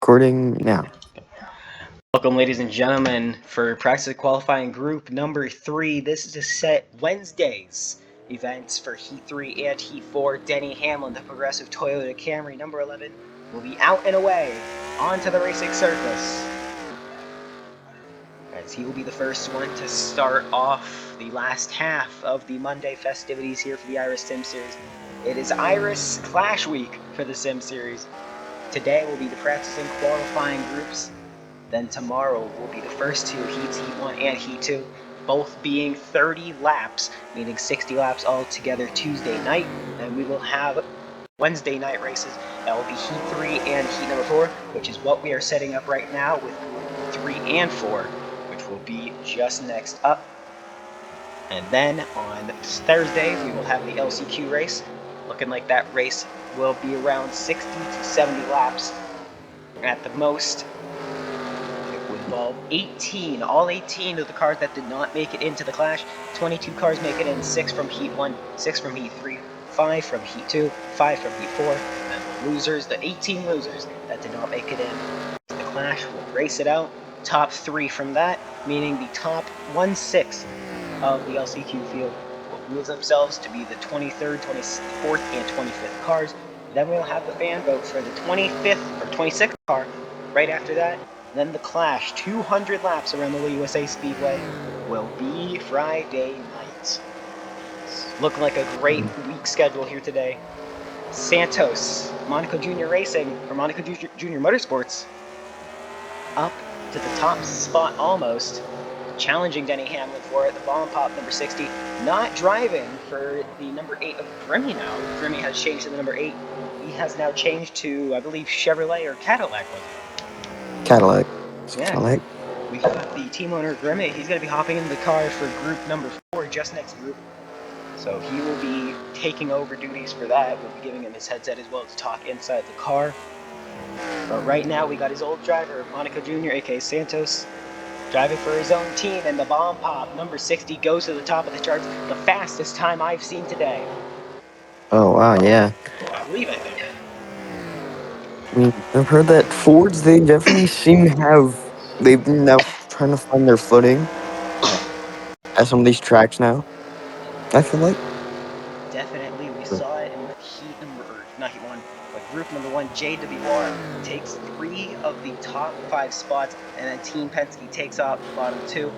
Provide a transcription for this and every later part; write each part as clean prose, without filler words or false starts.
Recording now. Welcome, ladies and gentlemen, for practice qualifying group number 3. This is a set Wednesdays events for Heat 3 and Heat 4. Denny Hamlin, the progressive Toyota Camry number 11, will be out and away onto the racing surface, as he will be the first one to start off the last half of the Monday festivities here for the Iris Sim Series. It is Iris Clash Week for the Sim Series. Today will be the practicing qualifying groups. Then tomorrow will be the first two heats, Heat 1 and Heat 2, both being 30 laps, meaning 60 laps altogether Tuesday night. And we will have Wednesday night races. That will be Heat 3 and Heat number 4, which is what we are setting up right now with Group 3 and 4, which will be just next up. And then on Thursday, we will have the LCQ race. Looking like that race will be around 60 to 70 laps at the most. Involve all 18 of the cars that did not make it into the Clash. 22 cars make it in, 6 from Heat 1, 6 from Heat 3, 5 from Heat 2, 5 from Heat 4, and the losers, the 18 losers that did not make it in the Clash, will race it out. Top 3 from that, meaning the top 1/6 of the LCQ field, will move themselves to be the 23rd, 24th, and 25th cars. Then we'll have the fan vote for the 25th or 26th car right after that. Then the Clash, 200 laps around the USA Speedway, will be Friday night. It's looking like a great week schedule here today. Santos, Monaco Junior Racing, or Monaco Junior Motorsports, up to the top spot almost, challenging Denny Hamlin for it. The bomb pop number 60, not driving for the number 8 of Grimmy now. Grimmy has changed to the number 8. He has now changed to, I believe, Chevrolet or Cadillac, was it? Cadillac. Yeah. Cadillac. We've got the team owner Grimmy. He's going to be hopping into the car for group number 4, just next group. So he will be taking over duties for that. We'll be giving him his headset as well to talk inside the car. But right now we got his old driver, Monaco Jr., aka Santos, driving for his own team, and the bomb pop, number 60, goes to the top of the charts, the fastest time I've seen today. Oh wow, yeah. I believe, I think. I mean, I've heard that Fords they definitely seem to have they've been now trying to find their footing at some of these tracks now. I feel like. Definitely, we saw it in heat number, or not heat 1, but group number 1, JWR takes 3 of the top 5 spots, and then Team Penske takes off the bottom 2.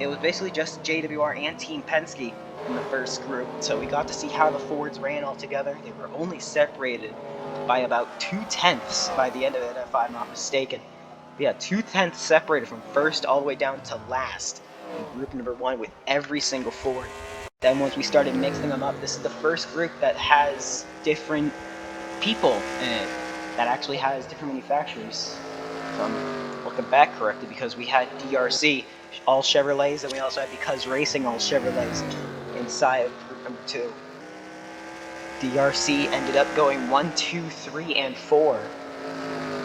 It was basically just JWR and Team Penske in the first group, so we got to see how the Fords ran all together. They were only separated by about 2/10 by the end of it, if I'm not mistaken. Yeah, 2/10 separated from first all the way down to last in group number 1 with every single Ford. Then once we started mixing them up, this is the first group that has different people in it, that actually has different manufacturers. If I'm looking back correctly, because we had DRC, all Chevrolets, and we also had Because Racing, all Chevrolets, inside of group number 2. DRC ended up going 1, 2, 3, and 4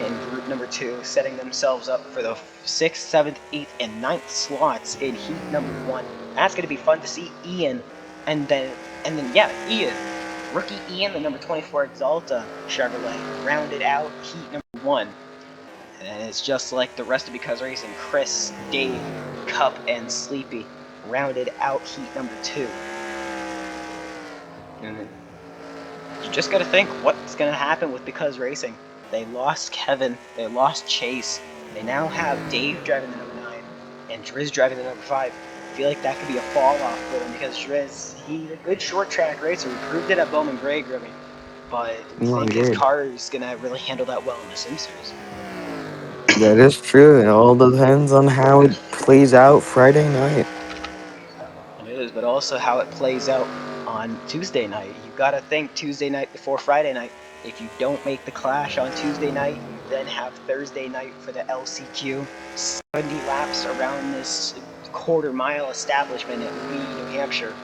in group number 2, setting themselves up for the 6th, 7th, 8th, and 9th slots in heat number 1. That's going to be fun to see Ian, and then Ian, rookie Ian, the number 24 Exalta Chevrolet, rounded out heat number 1. And it's just like the rest of Because Racing, Chris, Dave, Cup, and Sleepy rounded out heat number 2. And you just got to think what's going to happen with Because Racing. They lost Kevin, they lost Chase, they now have Dave driving the number 9, and Driz driving the number 5. I feel like that could be a fall-off for him, because Driz, he's a good short-track racer. He proved it at Bowman Gray, Grimmy, but we think his car is going to really handle that well in the Sim Series. That is true. It all depends on how it plays out Friday night. It is, but also how it plays out on Tuesday night. You got to think Tuesday night before Friday night. If you don't make the Clash on Tuesday night, you then have Thursday night for the LCQ. 70 laps around this quarter-mile establishment in Lee, New Hampshire.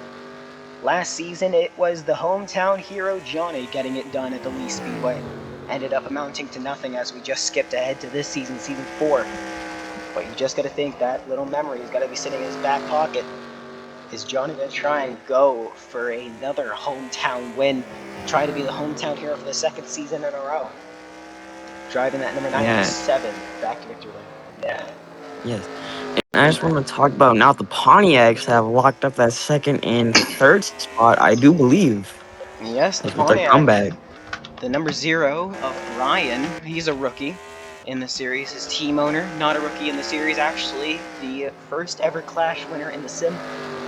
Last season, it was the hometown hero Johnny getting it done at the Lee Speedway. Ended up amounting to nothing as we just skipped ahead to this season, season 4. But you just got to think that little memory has got to be sitting in his back pocket. Is Johnny going to try and go for another hometown win? Try to be the hometown hero for the 2nd season in a row? driving that number Yeah. 97 back to victory lane. Yes. And I just want to talk about now the Pontiacs have locked up that second and third spot, I do believe. Yes, the That's with their Pontiac, comeback. the number 0 of Ryan, he's a rookie in the series. His team owner, not a rookie in the series, actually the first ever Clash winner in the sim.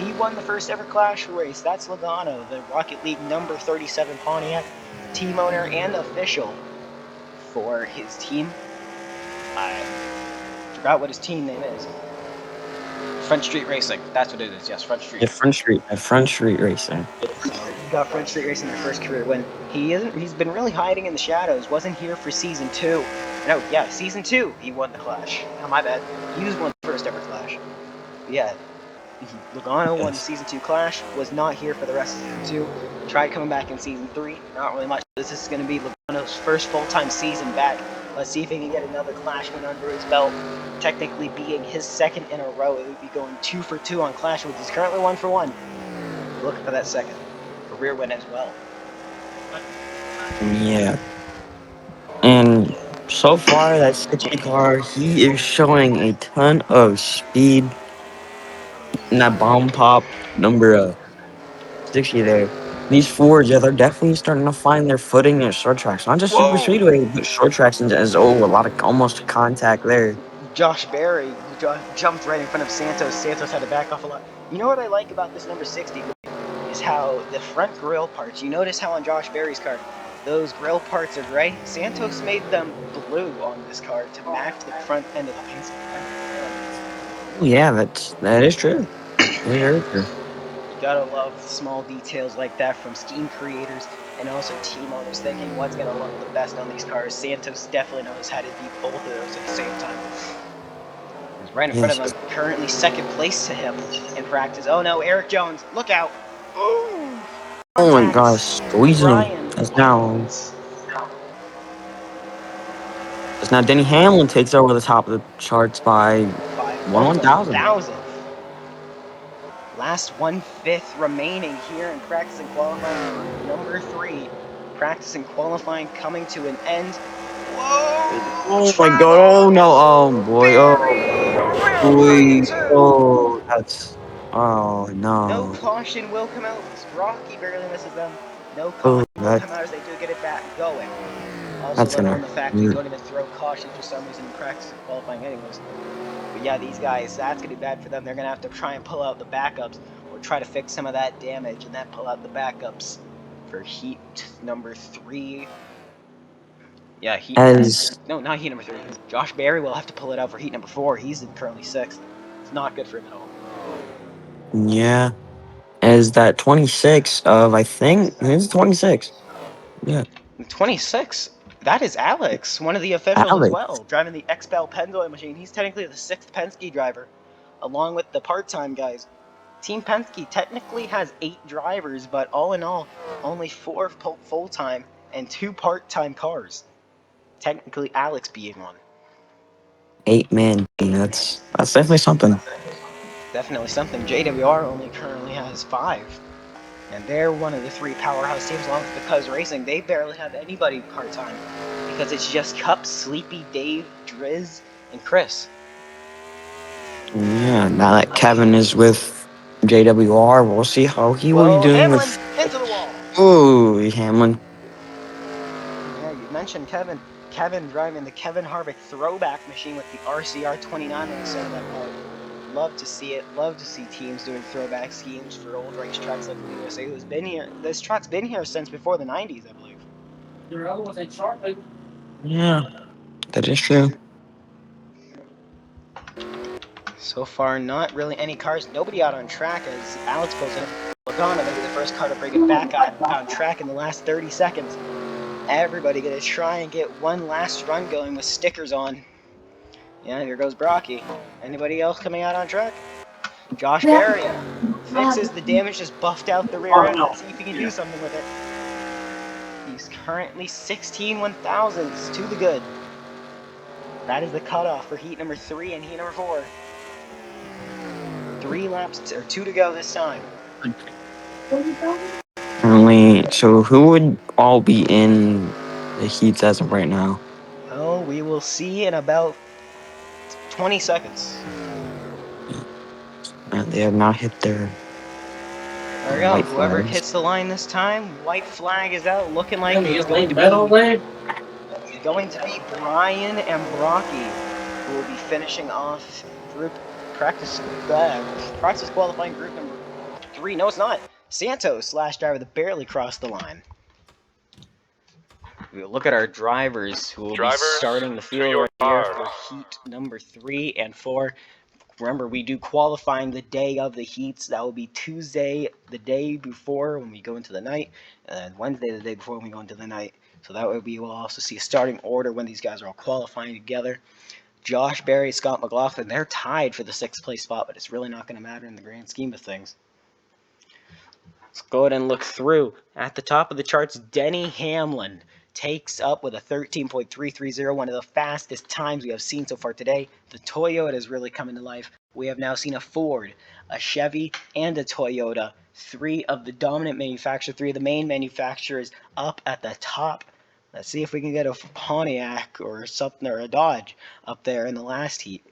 He won the first ever Clash race. That's Logano, the Rocket League number 37 Pontiac, team owner and official for his team. I forgot what his team name is. Front Street Racing. That's what it is. Yes, Front Street. Front Street Racing. So he got Front Street Racing their first career win. He's been really hiding in the shadows. Wasn't here for season 2. No, yeah, season 2 he won the Clash. Oh, my bad. He was one of the first ever Clash. But yeah, Logano won the Yes. season 2 Clash. Was not here for the rest of season 2. Tried coming back in season 3. Not really much. This is going to be Logano's first full-time season back. Let's see if he can get another Clash win under his belt. Technically being his second in a row, it would be going 2 for 2 on Clash, which is currently 1 for 1. Looking for that second career win as well. Yeah. And so far, that safety car, he is showing a ton of speed. And that bomb pop number 60 there. These Fords, yeah, they're definitely starting to find their footing in short tracks. Not just super Whoa! straightaway, but short tracks as a lot of almost contact there. Josh Berry jumped right in front of Santos. Santos had to back off a lot. You know what I like about this number 60 is how the front grille parts, you notice how on Josh Berry's car, those grille parts are gray. Santos made them blue on this car to match the front end of the paint scheme. Oh, yeah, that is true. That is very true. You gotta love small details like that from scheme creators and also team owners thinking what's gonna look the best on these cars. Santos definitely knows how to do both of those at the same time. He's right in front of Yes. him, currently second place to him in practice. Oh no, Eric Jones, look out! Ooh! Oh my Contact! gosh, squeezing him. Ryan That's now. wins That's now Denny Hamlin takes over the top of the charts by by one 1/1000. thousand. Last 1/5 remaining here in practice and qualifying for number 3. Practice and qualifying coming to an end. Whoa! Oh my god! Oh no! Travels! Oh boy! Oh Berry! Round boy! 32! Oh, that's. Oh No no! caution will come out. Rocky barely misses them. No Oh, caution will come out as they do get it back going. Also that's let gonna alone the fact we hurt. don't even throw caution for some reason in practice and qualifying anyways. But yeah, these guys, that's going to be bad for them. They're going to have to try and pull out the backups or try to fix some of that damage and then pull out the backups for heat number 3. Yeah, heat number... As No, not heat number 3. Josh Berry will have to pull it out for heat number 4. He's currently 6th. It's not good for him at all. yeah, as that 26 of I think it's 26. Yeah, 26. That is Alex, one of the officials as Alex. well, driving the XPEL Penzoid machine. He's technically the 6th Penske driver, along with the part-time guys. Team Penske technically has 8 drivers, but all in all, only 4 full-time and 2 part-time cars. Technically, Alex being one. 8-man team. That's definitely something. Definitely something. JWR only currently has 5. And they're one of the 3 powerhouse teams, along with the Cuz Racing. They barely have anybody part-time, because it's just Cup, Sleepy, Dave, Driz, and Chris. Yeah, now that Kevin is with JWR, we'll see how he will be Whoa, doing Hamlin! with. Into the wall! Oh, Hamlin. Yeah, you mentioned Kevin. Kevin driving the Kevin Harvick throwback machine with the RCR 29 on the side of that car. Love to see it. Love to see teams doing throwback schemes for old racetracks like the USA. Who's been here? This track's been here since before the 90s, I believe. Yeah, that is true. So far, not really any cars. Nobody out on track as Alex pulls in. Logano may be the first car to bring it back on track in the last 30 seconds. Everybody gonna try and get one last run going with stickers on. Yeah, here goes Brocky. Anybody else coming out on track? Josh Berry fixes the damage, just buffed out the rear end. Let's see if he can do something with it. He's currently 16 1,000ths to the good. That is the cutoff for heat number 3 and heat number 4. 3 laps, or 2 to go this time. Currently, so who would all be in the heats as of right now? Oh, will see in about 20 seconds. They have not hit their There we go. white Whoever flags. hits the line this time, white flag is out, looking like Man, you it's gonna going lay to in bed all be day? Brian and Brocky, who will be finishing off group practice qualifying group number 3. No, it's not. Santos, last driver that barely crossed the line. We'll look at our drivers who will be starting the field right here for heat number 3 and 4. Remember, we do qualifying the day of the heats. That will be Tuesday, the day before when we go into the night, and Wednesday, the day before when we go into the night. So that way we will also see a starting order when these guys are all qualifying together. Josh Berry, Scott McLaughlin, they're tied for the 6th place spot, but it's really not going to matter in the grand scheme of things. Let's go ahead and look through. At the top of the charts, Denny Hamlin takes up with a 13.330, one of the fastest times we have seen so far today. The Toyota is really coming to life. We have now seen a Ford, a Chevy, and a Toyota. 3 of the dominant manufacturers, 3 of the main manufacturers up at the top. Let's see if we can get a Pontiac or something, or a Dodge up there in the last heat.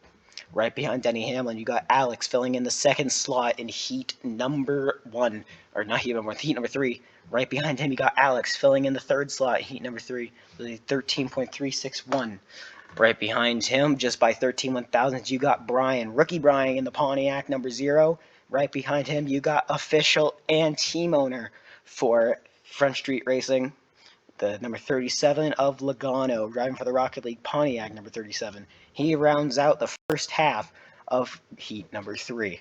Right behind Denny Hamlin, you got Alex filling in the 2nd slot in heat number 1, or not heat number 1, heat number 3. Right behind him, you got Alex filling in the 3rd slot in heat number 3 with a 13.361. Right behind him, just by 13 thousandths, you got Brian, rookie Brian in the Pontiac number 0. Right behind him, you got official and team owner for Front Street Racing, the number 37 of Logano, driving for the Rocket League Pontiac number 37. He rounds out the first half of heat number 3.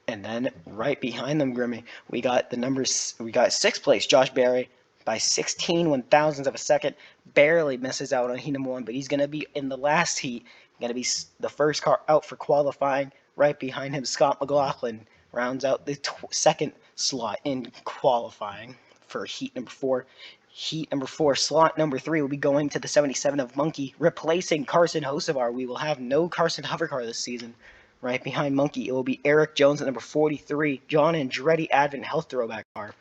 And then right behind them, Grimmy, we got 6th place, Josh Berry, by 16 thousandths of a second. Barely misses out on heat number 1, but he's going to be in the last heat. Going to be the first car out for qualifying. Right behind him, Scott McLaughlin rounds out the 2nd slot in qualifying for heat number 4. Heat number 4, slot number 3 will be going to the 77 of Monkey, replacing Carson Hocevar. We will have no Carson Hovercar this season. Right behind Monkey, it will be Eric Jones at number 43, John Andretti Advent Health Throwback car.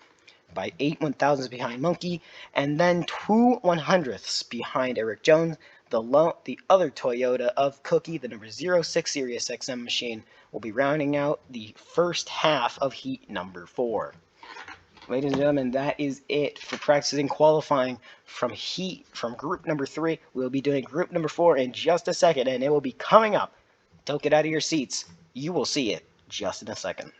By 8 1,000ths behind Monkey, and then 2 100ths behind Eric Jones. The other Toyota of Cookie, the number 06 Sirius XM machine, will be rounding out the first half of heat number 4. Ladies and gentlemen, that is it for practicing qualifying from group number 3. We'll be doing group number 4 in just a second, and it will be coming up. Don't get out of your seats. You will see it just in a second.